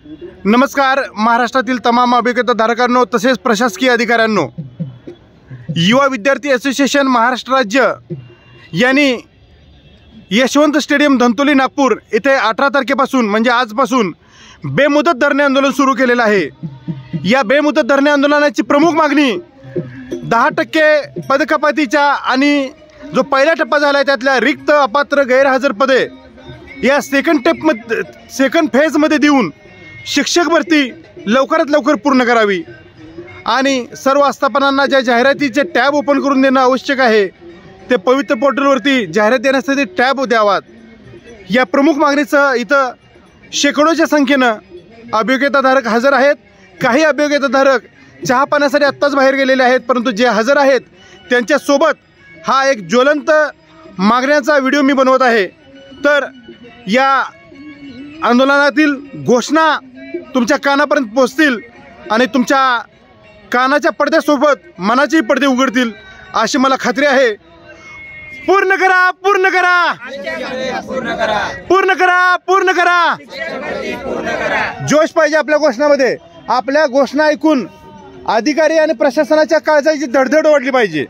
नमस्कार महाराष्ट्रातील तमाम अभियोग्यताधारकांनो तसेच प्रशासकीय अधिकाऱ्यांनो, युवा विद्यार्थी असोसिएशन महाराष्ट्र राज्य यांनी यशवंत स्टेडियम धंतोली नागपूर येथे 18 तारखेपासून म्हणजे आजपासून बेमुदत धरणे आंदोलन सुरू केलेलं आहे। या बेमुदत धरणे आंदोलनाची प्रमुख मागणी 10% पदकपातीच्या आणि जो पहिला टप्पा झाला आहे त्यातल्या रिक्त अपात्र गैरहजर पदे या सेकंड फेजमध्ये देऊन शिक्षक भरती लवकरात लवकर पूर्ण करावी आणि सर्व आस्थापनांना ज्या जाहिरातीचे टॅब ओपन करून देणं आवश्यक आहे ते पवित्र पोर्टलवरती जाहिरात देण्यासाठी टॅब द्यावात। या प्रमुख मागणीचं इथं शेकडोच्या संख्येनं अभियोग्यताधारक हजर आहेत। काही अभियोग्यताधारक चहा पाण्यासाठी आत्ताच बाहेर गेलेले आहेत, परंतु जे हजर आहेत त्यांच्यासोबत हा एक ज्वलंत मागण्याचा व्हिडिओ मी बनवत आहे। तर या आंदोलनातील घोषणा तुमच्या कानापर्यंत पोहोचतील आणि तुमच्या कानाच्या पडद्यासोबत मनाचेही पडदे उघडतील अशी मला खात्री आहे। पूर्ण करा, पूर्ण करा, पूर्ण करा, पूर्ण करा। जोश पाहिजे आपल्या घोषणामध्ये। आपल्या घोषणा ऐकून अधिकारी आणि प्रशासनाच्या काळजाची धडधड वाढली पाहिजे।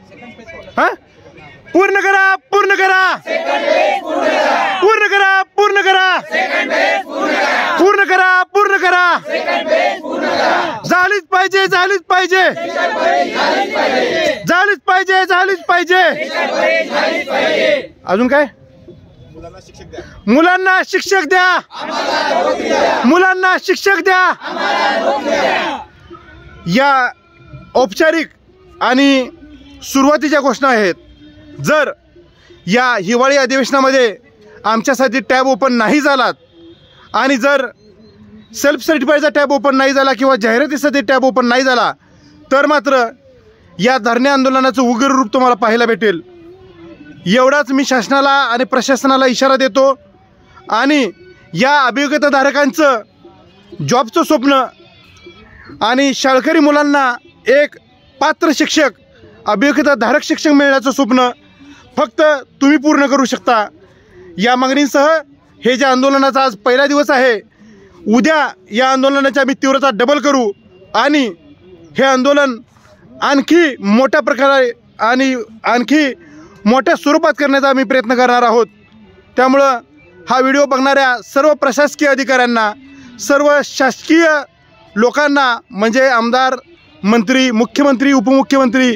पूर्ण करा, पूर्ण करा, पूर्ण करा, पूर्ण करा, पूर्ण करा, पूर्ण करा। झालीच पाहिजे, झालीच पाहिजे, झालीच पाहिजे, झालीच पाहिजे। अजून काय? मुलांना शिक्षक द्या, मुलांना शिक्षक द्या। या औपचारिक आणि सुरुवातीच्या घोषणा आहेत। जर या हिवाळी अधिवेशनामध्ये आमच्यासाठी टॅब ओपन नाही झालात आणि जर सेल्फ सर्टिफाईडचा टॅब ओपन नाही झाला किंवा जाहिरातीसाठी टॅब ओपन नाही झाला तर मात्र या धरणे आंदोलनाचं उग्र रूप तुम्हाला पाहायला भेटेल। एवढाच मी शासनाला आणि प्रशासनाला इशारा देतो आणि या अभियोग्यताधारकांचं जॉबचं स्वप्न आणि शाळकरी मुलांना एक पात्र शिक्षक अभियोग्यताधारक शिक्षक मिळण्याचं स्वप्न फक्त तुम्ही पूर्ण करू शकता। या मागणींसह हे जे आंदोलनाचा आज पहिला दिवस आहे, उद्या या आंदोलनाची आम्ही तीव्रता डबल करू आणि हे आंदोलन आणखी मोठ्या प्रकारे आणि आणखी मोठ्या स्वरूपात करण्याचा आम्ही प्रयत्न करणार आहोत। त्यामुळं हा व्हिडिओ बघणाऱ्या सर्व प्रशासकीय अधिकाऱ्यांना, सर्व शासकीय लोकांना म्हणजे आमदार, मंत्री, मुख्यमंत्री, उपमुख्यमंत्री